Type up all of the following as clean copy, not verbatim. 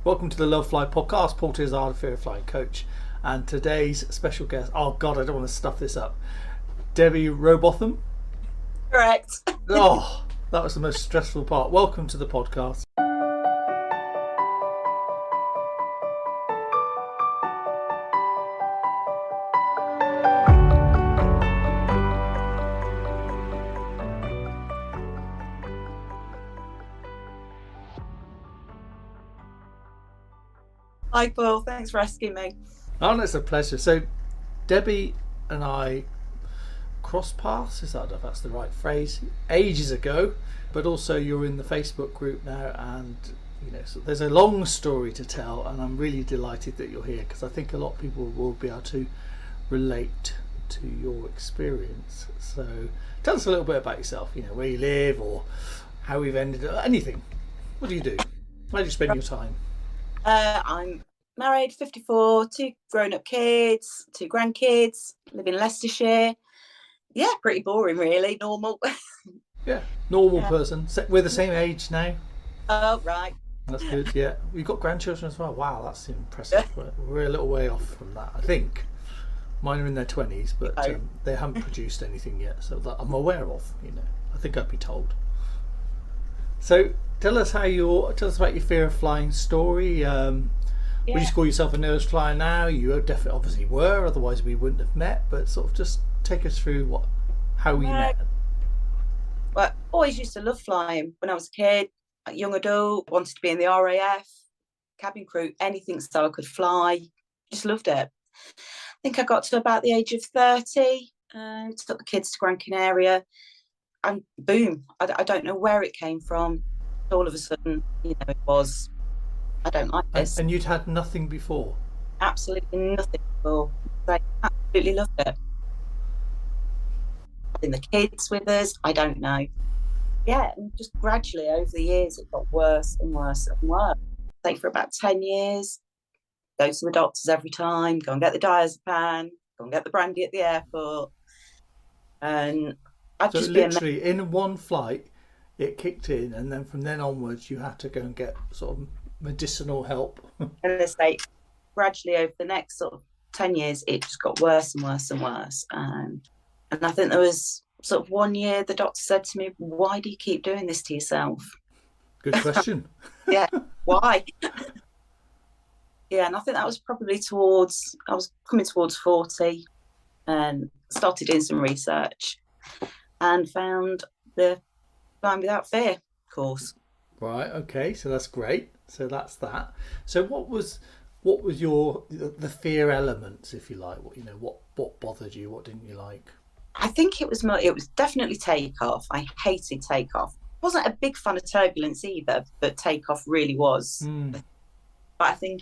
Welcome to the Lovefly podcast. Paul is our fear of flying coach, and today's special guest. Oh God, I don't want to stuff this up. Debbie Rowbotham. Correct. Oh, that was the most stressful part. Welcome to the podcast. Hi, Paul. Thanks for asking me. Oh, it's a pleasure. So, Debbie and I crossed paths. Is that if that's the right phrase? Ages ago, but also you're in the Facebook group now, and so there's a long story to tell. And I'm really delighted that you're here because I think a lot of people will be able to relate to your experience. So, tell us a little bit about yourself. Where you live or how we've ended up. Anything. What do you do? Where do you spend your time? I'm married, 54, 2 grown-up kids, 2 grandkids, live in Leicestershire. Yeah, pretty boring, really. Normal. Yeah, normal person. We're the same age now. Oh, right. That's good. Yeah, we've got grandchildren as well. Wow, that's impressive. We're a little way off from that, I think. Mine are in their 20s, but they haven't produced anything yet, so that I'm aware of. I think I'd be told. So tell us about your fear of flying story. Would you call yourself a nervous flyer now? You definitely, obviously, were. Otherwise, we wouldn't have met. But sort of just take us through how we met. Well, always used to love flying when I was a kid, a young adult. Wanted to be in the RAF, cabin crew, anything so I could fly. Just loved it. I think I got to about the age of 30. Took the kids to Gran Canaria, and boom! I don't know where it came from. All of a sudden, it was, I don't like this. And you'd had nothing before? Absolutely nothing before. I absolutely loved it. Having the kids with us, I don't know. Yeah, and just gradually over the years, it got worse and worse and worse. Like for about 10 years, go to the doctors every time, go and get the diazepam, go and get the brandy at the airport. And I'd just literally in one flight, it kicked in, and then from then onwards you had to go and get sort of medicinal help. And they say gradually over the next sort of 10 years it just got worse and worse and worse, and I think there was sort of one year the doctor said to me, why do you keep doing this to yourself? Good question. Yeah, why? Yeah, and I think that was probably I was coming towards 40 and started doing some research and found the Flying Without Fear course. Right, okay, so that's great. So that's that. So what was the fear elements, if you like? What bothered you? What didn't you like? I think it was definitely takeoff. I hated takeoff. Wasn't a big fan of turbulence either, but takeoff really was. But I think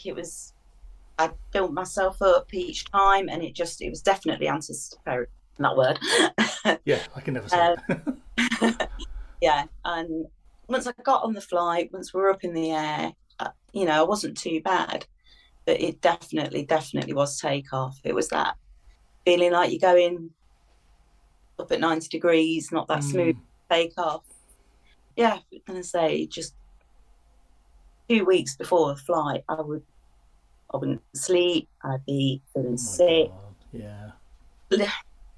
I built myself up each time, and it was definitely anticipatory. That word. Yeah, I can never say it. Yeah, and once I got on the flight, once we were up in the air, I wasn't too bad, but it definitely was takeoff. It was that feeling like you're going up at 90 degrees, not that smooth takeoff. Yeah, and I say just 2 weeks before the flight, I wouldn't sleep. I'd be feeling sick. God. Yeah.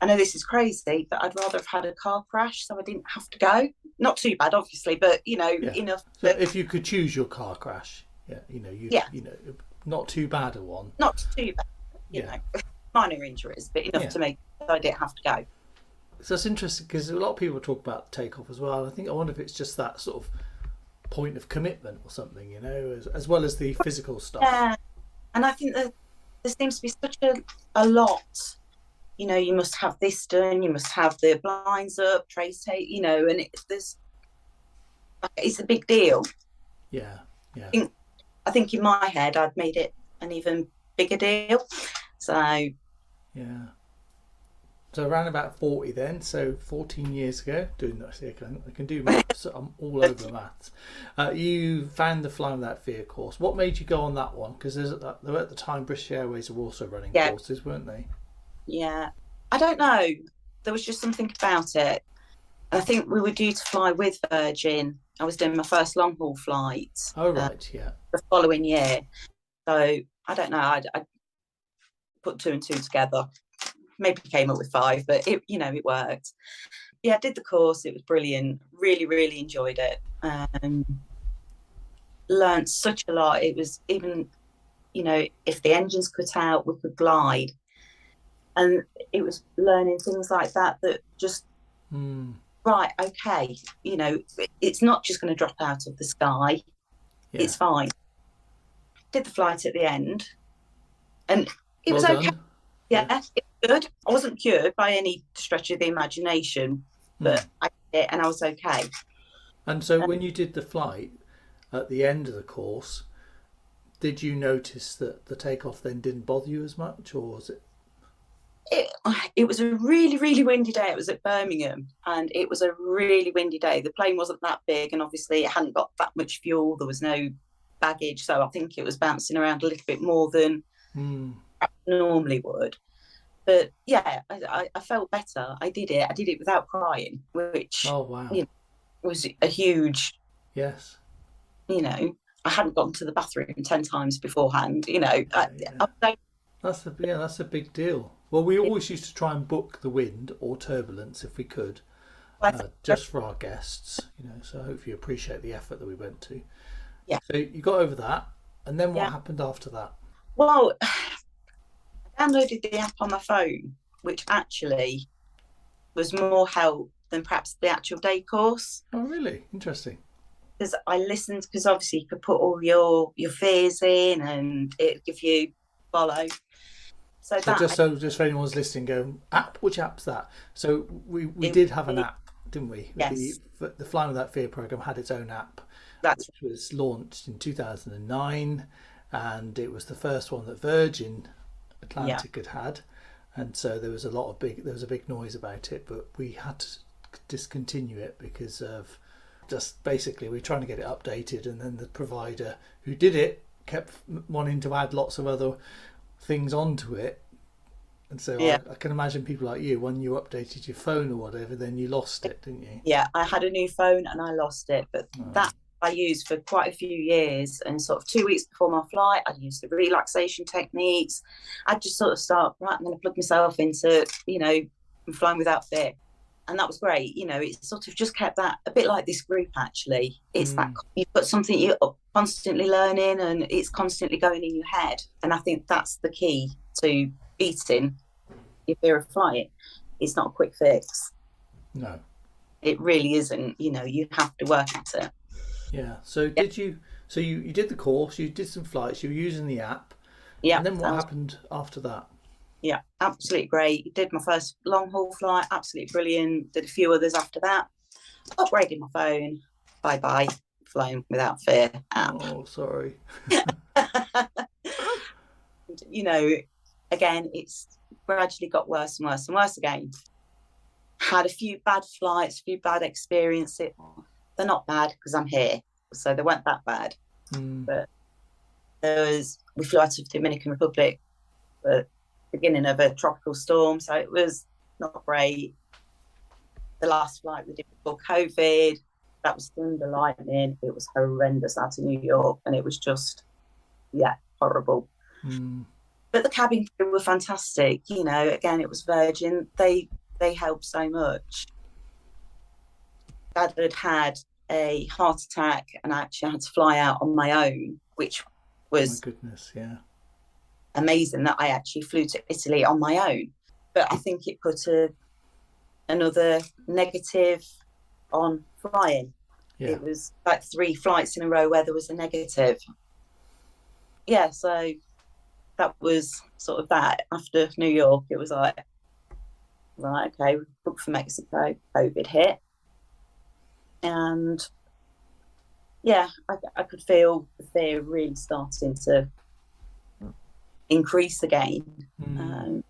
I know this is crazy, but I'd rather have had a car crash so I didn't have to go. Not too bad, obviously, but enough. So if you could choose your car crash, not too bad a one. Not too bad, minor injuries, but enough to make so I didn't have to go. So it's interesting because a lot of people talk about takeoff as well. I wonder if it's just that sort of point of commitment or something, as well as the physical stuff. Yeah, and I think that there seems to be such a lot. You must have this done, you must have the blinds up, trace tape, and it's a big deal. Yeah. I think in my head I'd made it an even bigger deal. So yeah. So around about 40 then, so 14 years ago, doing that, I can do maths, so I'm all over maths. You found the Flying Without Fear course. What made you go on that one? Because at the time British Airways were also running courses, weren't they? Yeah, I don't know. There was just something about it. I think we were due to fly with Virgin I was doing my first long haul flight Oh, right, yeah. the following year. So I don't know. I put two and two together. Maybe came up with five, but it worked. Yeah, I did the course. It was brilliant. Really, really enjoyed it. Learned such a lot. It was even, if the engine's cut out, we could glide. And it was learning things like that just, right, okay, it's not just going to drop out of the sky. Yeah. It's fine. Did the flight at the end, and it was okay. Yeah, it was good. I wasn't cured by any stretch of the imagination, but I did it and I was okay. And so when you did the flight at the end of the course, did you notice that the takeoff then didn't bother you as much, or was it? It was a really, really windy day. It was at Birmingham, and it was a really windy day. The plane wasn't that big, and obviously it hadn't got that much fuel. There was no baggage, so I think it was bouncing around a little bit more than normally would. But yeah, I felt better. I did it without crying, which was a huge. Yes. I hadn't gotten to the bathroom 10 times beforehand. That's a big deal. Well, we always used to try and book the wind or turbulence if we could, just for our guests. So I hope you appreciate the effort that we went to. Yeah. So you got over that, and then what happened after that? Well, I downloaded the app on my phone, which actually was more help than perhaps the actual day course. Oh, really? Interesting. Because I listened, because obviously you could put all your fears in, and it give you follow. So just for anyone's listening, which app's that? So we did have an app, didn't we? Yes. The Flying Without Fear program had its own app, which was launched in 2009, and it was the first one that Virgin Atlantic had, and so there was a big noise about it, but we had to discontinue it because of just basically we're trying to get it updated, and then the provider who did it kept wanting to add lots of other things onto it, and so I can imagine people like you, when you updated your phone or whatever, then you lost it, didn't you? Yeah, I had a new phone and I lost it, but that I used for quite a few years, and sort of 2 weeks before my flight I'd use the relaxation techniques. I'd just sort of start, right, I'm going to plug myself into Flying Without Fear, and that was great. It sort of just kept that a bit like this group actually. It's that you've got something you're constantly learning, and it's constantly going in your head, and I think that's the key to beating your fear of flying. It's not a quick fix. No, it really isn't. You have to work at it. Yeah. So did you? So you did the course, you did some flights, you were using the app. Yeah. And then what happened after that? Yeah, absolutely great. Did my first long haul flight, absolutely brilliant. Did a few others after that. Upgraded my phone. Bye bye, Flying Without Fear app. Oh, sorry. Again, it's gradually got worse and worse and worse again. Had a few bad flights, a few bad experiences. They're not bad because I'm here, so they weren't that bad. But we flew out of the Dominican Republic at the beginning of a tropical storm, so it was not great. The last flight we did before COVID, that was thunder lightning. It was horrendous out of New York, and it was just horrible. But the cabin crew were fantastic. Again, it was Virgin. They helped so much. Dad had a heart attack, and I actually had to fly out on my own, which was amazing that I actually flew to Italy on my own. But I think it put another negative on flying. It was like 3 flights in a row where there was a negative. So that was sort of that. After New York, it was like, right, okay, we booked for Mexico, COVID hit. And I could feel the fear really starting to increase again. So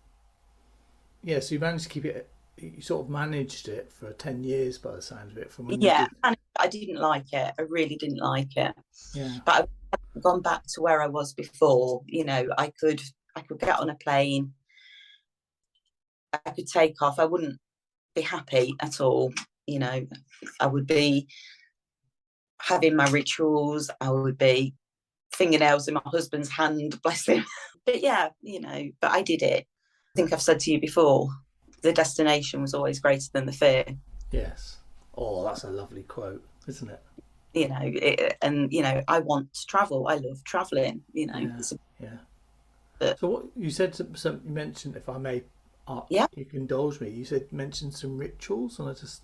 you managed to keep it, you sort of managed it for 10 years by the sounds of it. From when and I didn't like it. I really didn't like it. But I've gone back to where I was before. I could get on a plane, I could take off. I wouldn't be happy at all. I would be having my rituals. I would be fingernails in my husband's hand, bless him. But yeah, but I did it. I think I've said to you before, the destination was always greater than the fear. Yes. Oh, that's a lovely quote, isn't it? I want to travel. I love traveling. Yeah. But, so what you said, you mentioned, if I may, yeah, you can indulge me. You said mentioned some rituals, and because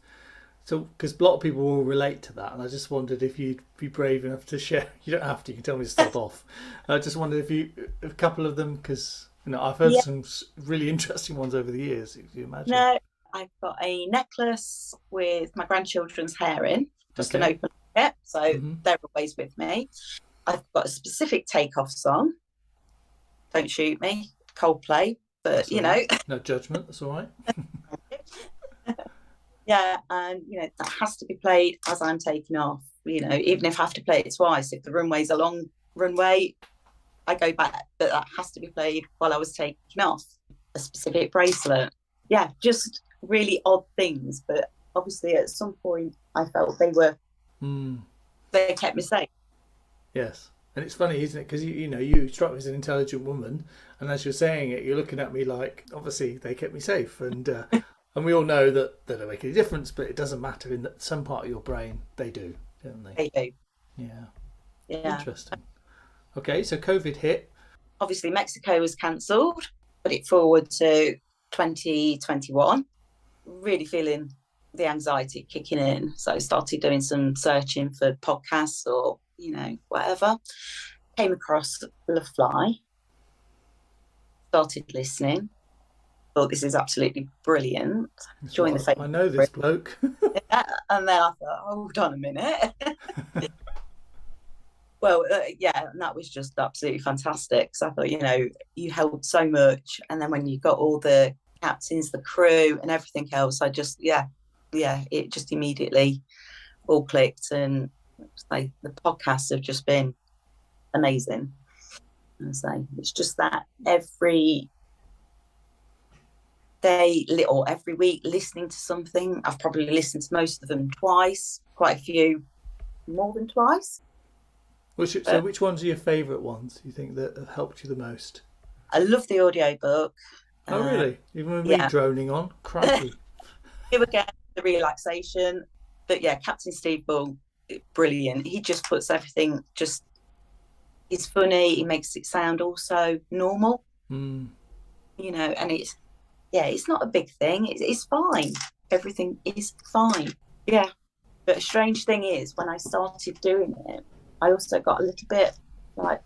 a lot of people will relate to that, and I just wondered if you'd be brave enough to share. You don't have to. You can tell me to stop off. I just wondered if a couple of them, because I've heard some really interesting ones over the years. If you imagine. No, I've got a necklace with my grandchildren's hair in, just an open it, so they're always with me. I've got a specific takeoff song. Don't shoot me, Coldplay, but right. No judgment. That's all right. Yeah, and that has to be played as I'm taking off. Even if I have to play it twice, if the runway's a long runway, I go back, but that has to be played while I was taking off. A specific bracelet. Yeah, just really odd things, but obviously at some point I felt they kept me safe. Yes. And it's funny, isn't it? Because you struck me as an intelligent woman, and as you're saying it, you're looking at me like, obviously they kept me safe, and and we all know that they don't make any difference, but it doesn't matter. In that some part of your brain, they do, don't they? They Yeah. do. Yeah. Interesting. Okay, so COVID hit. Obviously, Mexico was cancelled, put it forward to 2021. Really feeling the anxiety kicking in, so I started doing some searching for podcasts or whatever. Came across Lovefly, started listening, thought this is absolutely brilliant. Joined the Facebook. I know this bloke. And then I thought, hold on a minute. Well, and that was just absolutely fantastic. So I thought, you helped so much, and then when you got all the captains, the crew, and everything else, I just it just immediately all clicked, and the podcasts have just been amazing. And so it's just that every day or every week listening to something. I've probably listened to most of them twice, quite a few more than twice. So which ones are your favourite ones you think that have helped you the most? I love the audiobook. Oh really? Even with me droning on? Crikey. Here again, the relaxation. But Captain Steve Bull, brilliant. He just puts everything, he's funny, he makes it sound also normal. And it's not a big thing. It's fine. Everything is fine. Yeah. But a strange thing is, when I started doing it, I also got a little bit like,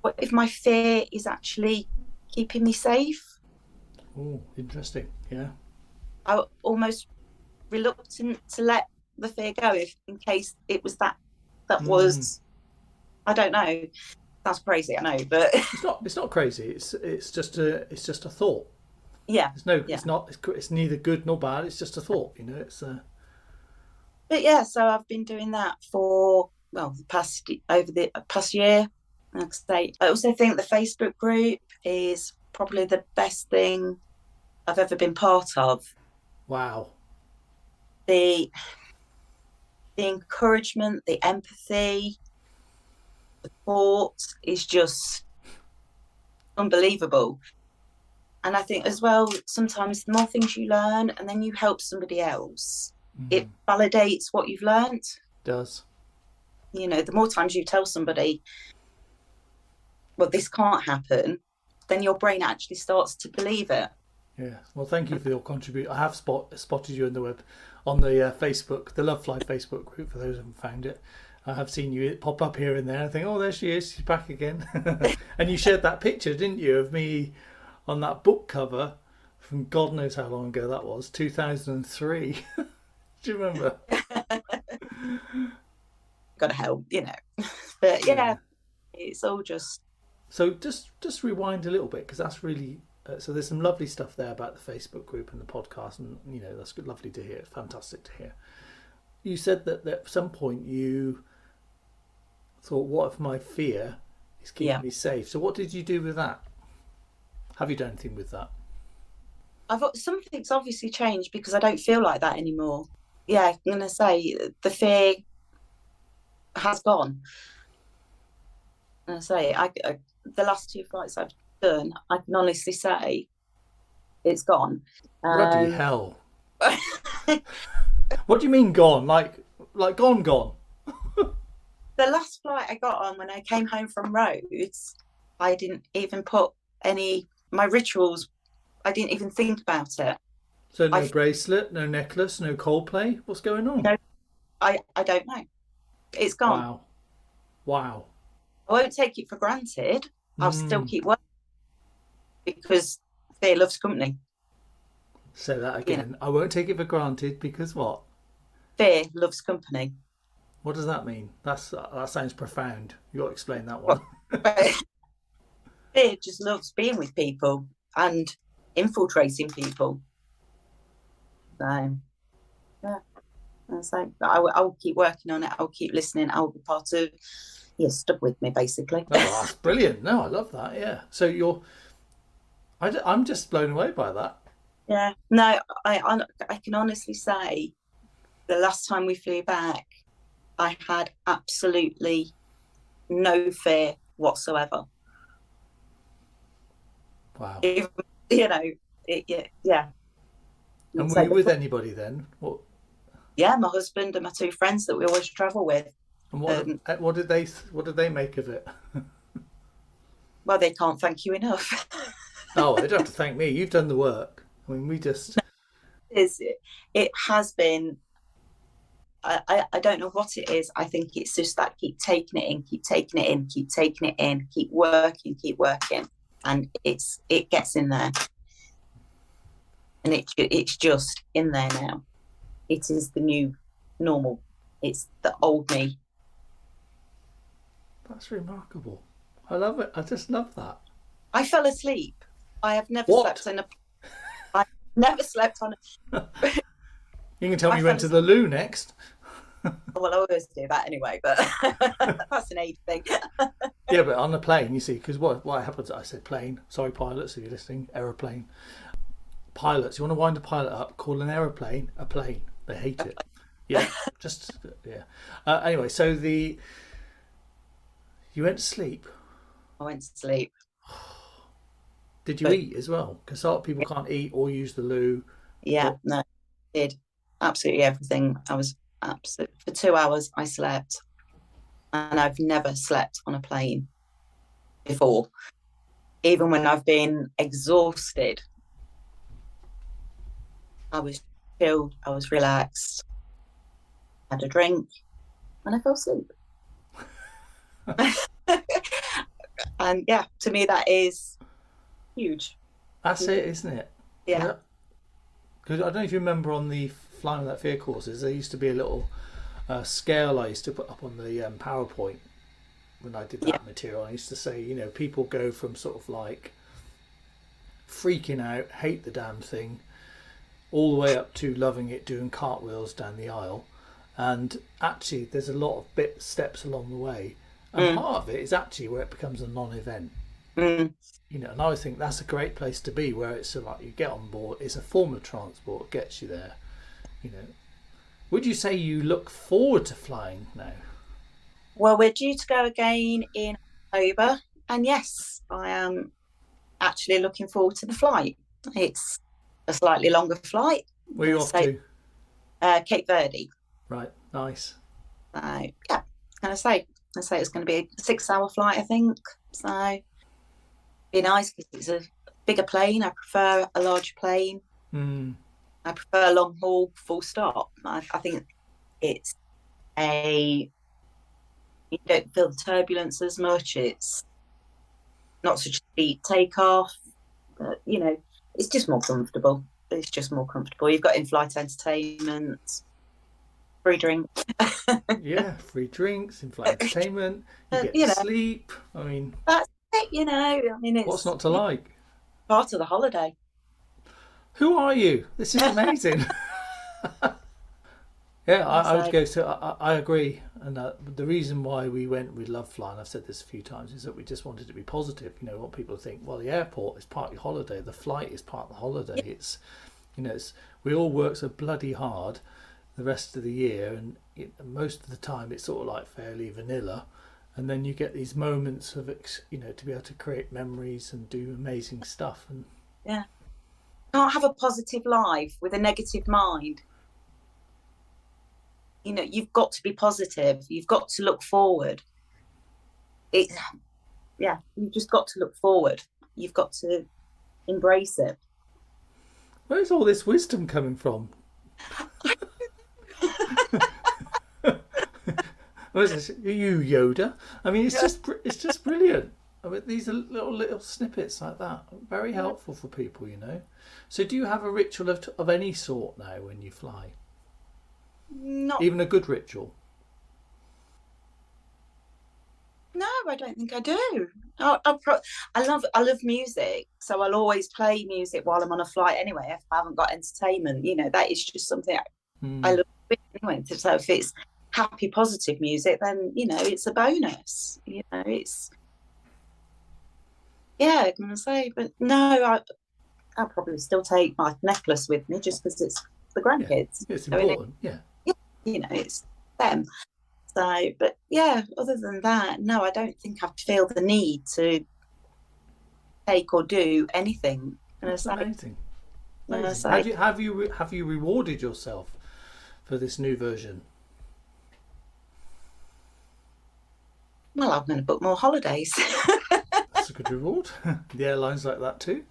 what if my fear is actually keeping me safe? Oh, interesting. Yeah. I was almost reluctant to let the fear go, in case it was that was, I don't know. That's crazy, I know, but it's not crazy. It's just a thought. Yeah. It's neither good nor bad. It's just a thought. It's. But so I've been doing that for the past year. Like I say, I also think the Facebook group is probably the best thing I've ever been part of. Wow. The encouragement, the empathy, the support is just unbelievable. And I think as well, sometimes the more things you learn and then you help somebody else, it validates what you've learned. It does. The more times you tell somebody, well, this can't happen, then your brain actually starts to believe it. Yeah. Well, thank you for your contribution. I have spotted you on the Facebook, the Lovefly Facebook group, for those who haven't found it. I have seen you pop up here and there. I think, oh, there she is. She's back again. And you shared that picture, didn't you, of me on that book cover from God knows how long ago that was, 2003. Do you remember? Gotta help, But it's all just. So just rewind a little bit, because that's really. So there's some lovely stuff there about the Facebook group and the podcast, and that's good, lovely to hear. It's fantastic to hear. You said that at some point you thought, what if my fear is keeping me safe? So what did you do with that? Have you done anything with that? Something's obviously changed, because I don't feel like that anymore. Yeah, I'm going to say the fear has gone. And I say, the last 2 flights I've done, I can honestly say it's gone. Bloody hell. What do you mean gone? Like gone, gone? The last flight I got on when I came home from Rhodes, I didn't even put my rituals, I didn't even think about it. So no bracelet, no necklace, no Coldplay? What's going on? No, I don't know. It's gone. Wow. Wow. I won't take it for granted. I'll still keep working because fear loves company. Say that again. I won't take it for granted because what? Fear loves company. What does that mean? That sounds profound. You got to explain that one. Fear just loves being with people and infiltrating people. So, yeah. So I will keep working on it. I'll keep listening. I'll be part of. Stuck with me basically. Oh, that's brilliant. No, I love that. Yeah. So I'm just blown away by that. Yeah. No, I can honestly say, the last time we flew back, I had absolutely no fear whatsoever. Wow. Even, yeah. And were you with anybody then? What? Yeah, my husband and my 2 friends that we always travel with. And what did they make of it? Well, they can't thank you enough. Oh, they don't have to thank me. You've done the work. I mean, we just. It has been. I don't know what it is. I think it's just that keep taking it in, keep taking it in, keep taking it in, keep working, and it gets in there, and it's just in there now. It is the new normal. It's the old me. That's remarkable. I love it. I just love that. I fell asleep. I have never slept on a. I never slept on a. You can tell me you went to the loo next. Well, I always do that anyway, but that's an age thing. Yeah, but on the plane, you see, because what happens? I said plane. Sorry, pilots, if you're listening. Aeroplane. Pilots, you want to wind a pilot up? Call an aeroplane a plane. They hate it. Yeah, anyway, so you went to sleep. I went to sleep. Did you eat as well? Because a lot of people can't eat or use the loo. Yeah, no, I did absolutely everything. I was for 2 hours. I slept, and I've never slept on a plane before. Even when I've been exhausted, I was chilled. I was relaxed. Had a drink, and I fell asleep. And yeah, to me that is huge. That's it, isn't it? Yeah. Because I don't know if you remember on the Flying Without Fear courses, there used to be a little scale I used to put up on the PowerPoint when I did that material. I used to say, people go from sort of like freaking out, hate the damn thing, all the way up to loving it, doing cartwheels down the aisle. And actually, there's a lot of steps along the way. And part of it is actually where it becomes a non-event. And I think that's a great place to be, where it's like you get on board, it's a form of transport, gets you there. Would you say you look forward to flying now? Well, we're due to go again in October, and yes, I am actually looking forward to the flight. It's a slightly longer flight. Where are you off to? Cape Verde. Right, nice. Yeah, and I say it's going to be a 6-hour flight, I think. So be nice because it's a bigger plane. I prefer a larger plane. I prefer long haul, full stop. I think it's you don't feel the turbulence as much. It's not such a steep takeoff, but it's just more comfortable. You've got in-flight entertainment, free drink. Yeah, free drinks, in-flight entertainment. You get sleep. I mean, that's it. It's what's not to like? Part of the holiday. Who are you? This is amazing. Yeah, I would go. So I agree, and the reason why we went with Lovefly, and I've said this a few times, is that we just wanted to be positive. What people think. Well, the airport is part of your holiday. The flight is part of the holiday. It's, we all work so bloody hard the rest of the year, and most of the time it's sort of like fairly vanilla, and then you get these moments of to be able to create memories and do amazing stuff. And yeah, can't have a positive life with a negative mind. You've got to be positive. You've got to look forward. You've just got to look forward. You've got to embrace it. Where's all this wisdom coming from? What is this? You Yoda? I mean, it's just brilliant. I mean, these are little snippets like that, very helpful for people. So, do you have a ritual of any sort now when you fly? Not even a good ritual. No, I don't think I do. I love music, so I'll always play music while I'm on a flight anyway. If I haven't got entertainment, that is just something I love anyway. So if it's happy, positive music, then it's a bonus. It's I'm gonna say, but no, I'll probably still take my necklace with me just because it's the grandkids. Yeah, it's important. It's them. So, but other than that, no, I don't think I feel the need to take or do anything. That's amazing. Have you rewarded yourself for this new version? Well, I'm going to book more holidays. That's a good reward. The airlines like that too.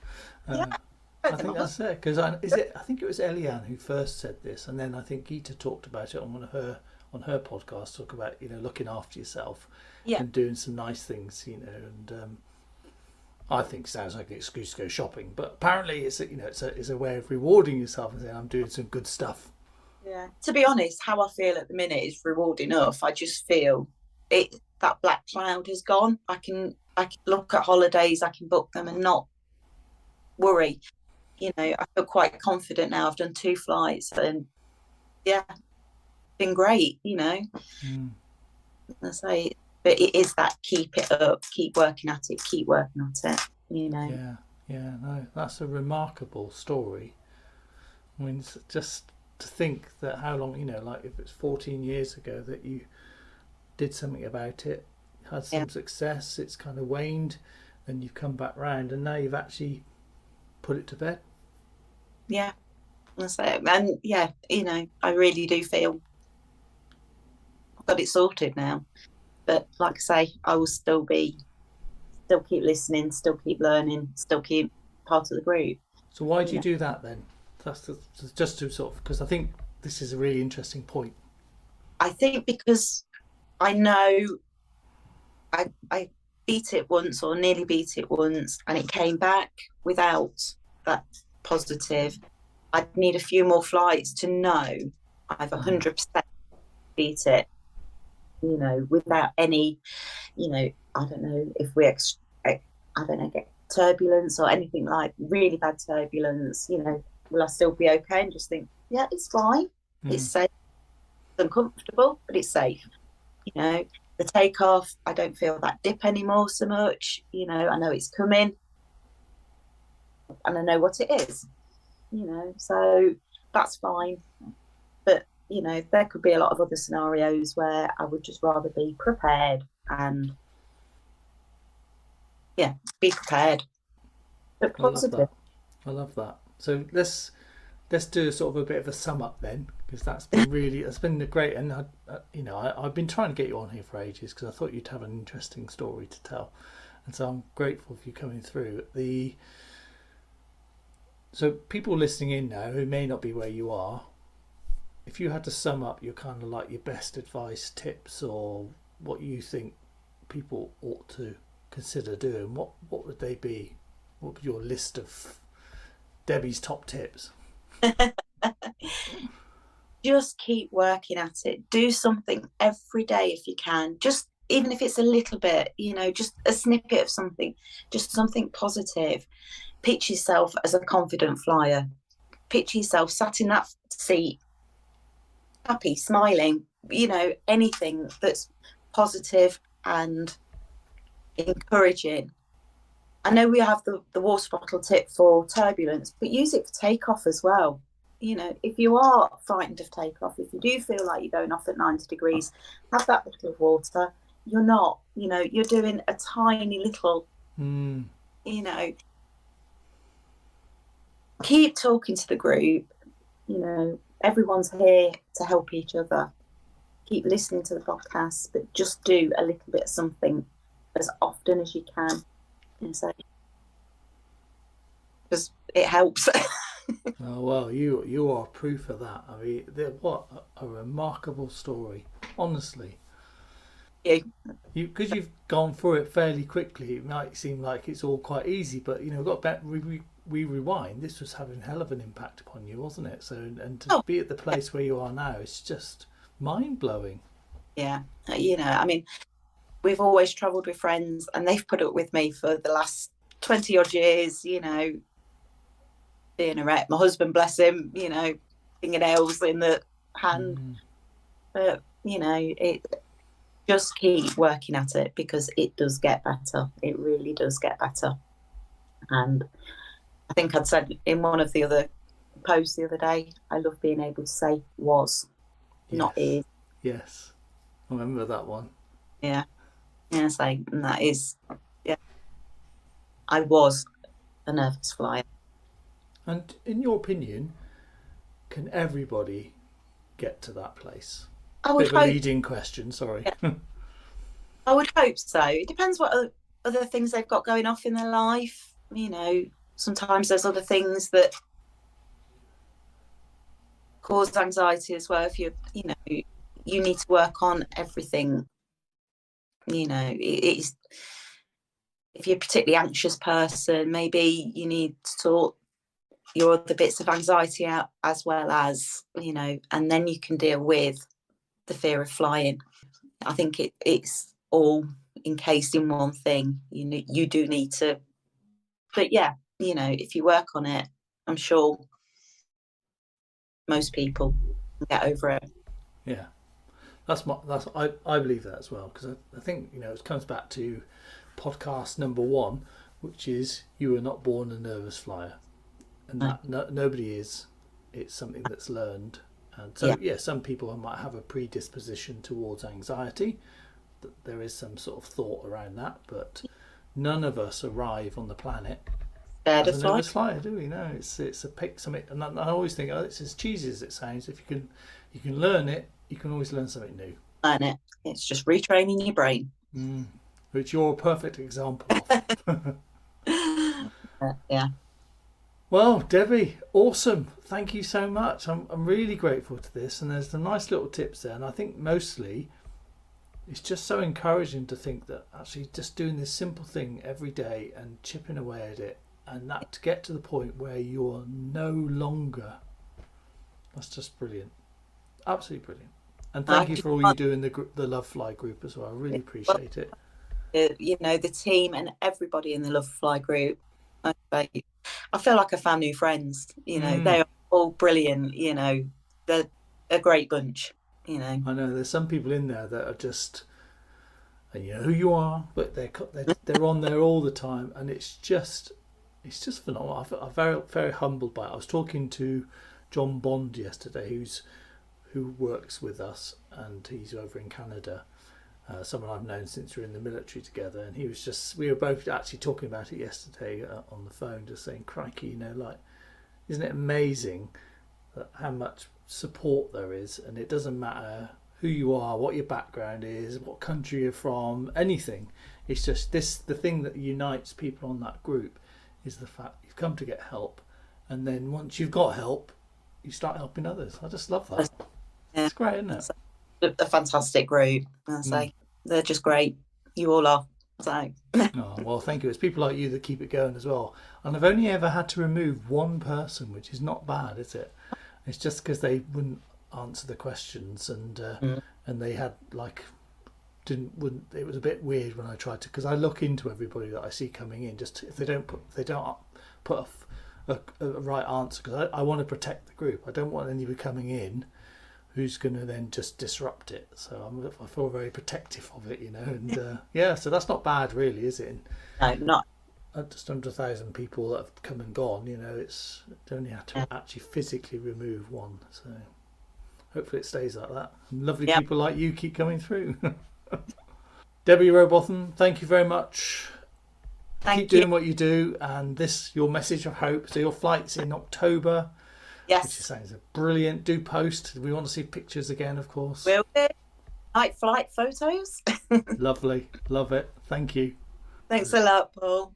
I think that's it, because I think it was Eliane who first said this, and then I think Geeta talked about it on on her podcast, talk about looking after yourself and doing some nice things, and I think it sounds like an excuse to go shopping, but apparently it's a way of rewarding yourself and saying I'm doing some good stuff. Yeah, to be honest, how I feel at the minute is reward enough. I just feel that black cloud has gone. I can look at holidays, I can book them and not worry. I feel quite confident now. I've done 2 flights and been great. I say, but it is that keep it up, keep working at it. No, that's a remarkable story. I mean, it's just to think that how long, like if it's 14 years ago that you did something about it, had some success, it's kind of waned, then you've come back round and now you've actually put it to bed. Yeah, that's it. And I really do feel I've got it sorted now. But like I say, I will still keep listening, still keep learning, still keep part of the group. So why do you do that then? That's just to sort of, because I think this is a really interesting point. I think because I know I beat it once, or nearly beat it once, and it came back without that positive. I'd need a few more flights to know I've 100% beat it, without any, I don't know if get turbulence or anything like really bad turbulence, will I still be okay? And just think, yeah, it's fine. It's safe. It's uncomfortable, but it's safe. The takeoff, I don't feel that dip anymore so much. I know it's coming and I know what it is, so that's fine. But, there could be a lot of other scenarios where I would just rather be prepared and, be prepared. But positive. I love that. So let's do sort of a bit of a sum up then, because that's been great, and I've been trying to get you on here for ages because I thought you'd have an interesting story to tell, and so I'm grateful for you coming through. So people listening in now who may not be where you are, if you had to sum up your kind of like your best advice, tips, or what you think people ought to consider doing, what would they be? What would your list of Debbie's top tips? Just keep working at it. Do something every day if you can. Just even if it's a little bit, just a snippet of something, just something positive. Picture yourself as a confident flyer. Picture yourself sat in that seat, happy, smiling, anything that's positive and encouraging. I know we have the water bottle tip for turbulence, but use it for takeoff as well. you know, if you are frightened of takeoff, if you do feel like you're going off at 90 degrees, have that bottle of water. You're not, you know, you're doing a tiny little, you know, keep talking to the group. You know, everyone's here to help each other. Keep listening to the podcast, but just do a little bit of something as often as you can. And so, because it helps. Oh well, you are proof of that. I mean, what a remarkable story, honestly. Because you've gone through it fairly quickly, it might seem like it's all quite easy, but you know, we rewind. This was having a hell of an impact upon you, wasn't it? So, and to be at the place where you are now, it's just mind blowing. Yeah, you know, I mean, we've always travelled with friends, and they've put up with me for the last 20 odd years. You know, being a wreck. My husband, bless him, you know, fingernails in the hand. But you know, it just keep working at it, because it does get better. It really does get better. And I think I'd said in one of the other posts the other day, I love being able to say was, not is. Yes, I remember that one. Yeah, yeah. So and that is, yeah. I was a nervous flyer. And in your opinion, can everybody get to that place? I would Bit of a hope. leading question, sorry. Yeah, I would hope so. It depends what other things they've got going off in their life. You know, sometimes there's other things that cause anxiety as well. If you know, you need to work on everything. You know, it's, if you're a particularly anxious person, maybe you need to sort your other bits of anxiety out as well, as, you know, and then you can deal with the fear of flying. I think it's all encased in one thing. You do need to, but yeah, you know, if you work on it, I'm sure most people can get over it. Yeah, I believe that as well, because I think, you know, it comes back to podcast number 1, which is you were not born a nervous flyer, and that nobody is. It's something that's learned, and so yeah, some people might have a predisposition towards anxiety. That there is some sort of thought around that, but none of us arrive on the planet as a nervous flyer, do we? No, it's a pick something, and I always think, oh, it's as cheesy as it sounds. If you can learn it, you can always learn something new. Learn it. It's just retraining your brain. Which you're a perfect example of. Yeah. Well, Debbie, awesome. Thank you so much. I'm really grateful to this, and there's some nice little tips there, and I think mostly it's just so encouraging to think that actually just doing this simple thing every day and chipping away at it, and that to get to the point where you're no longer, that's just brilliant. Absolutely brilliant. And thank you for all you do in the Lovefly group as well. I really appreciate it. You know, the team and everybody in the Lovefly group, I feel like I found new friends. You know, they are all brilliant. You know, they're a great bunch. You know, I know there's some people in there that are just, and you know who you are, but they're on there all the time, and it's just phenomenal. I'm very, very humbled by it. I was talking to John Bond yesterday, who works with us, and he's over in Canada. Someone I've known since we were in the military together, and we were both actually talking about it yesterday on the phone, just saying, crikey, you know, like, isn't it amazing how much support there is? And it doesn't matter who you are, what your background is, what country you're from, anything. It's just the thing that unites people on that group is the fact you've come to get help, and then once you've got help, you start helping others. I just love that. Yeah. It's great, isn't it? A fantastic group. I say they're just great. You all are. So. Oh, well, thank you. It's people like you that keep it going as well. And I've only ever had to remove one person, which is not bad, is it? It's just because they wouldn't answer the questions, and they had like wouldn't. It was a bit weird when I tried to, because I look into everybody that I see coming in. Just if they don't put a right answer, because I want to protect the group. I don't want anybody coming in who's going to then just disrupt it. So I feel very protective of it, you know. And yeah, so that's not bad, really, is it? No, not. just under 1,000 people that have come and gone. You know, it's only had to actually physically remove one. So hopefully it stays like that. And lovely people like you keep coming through. Debbie Rowbotham, thank you very much. Keep doing what you do, and your message of hope. So your flight's in October. Yes. Which sounds brilliant. Do post. We want to see pictures again, of course. Will do. Night flight photos. Lovely. Love it. Thank you. Thanks a lot, Paul.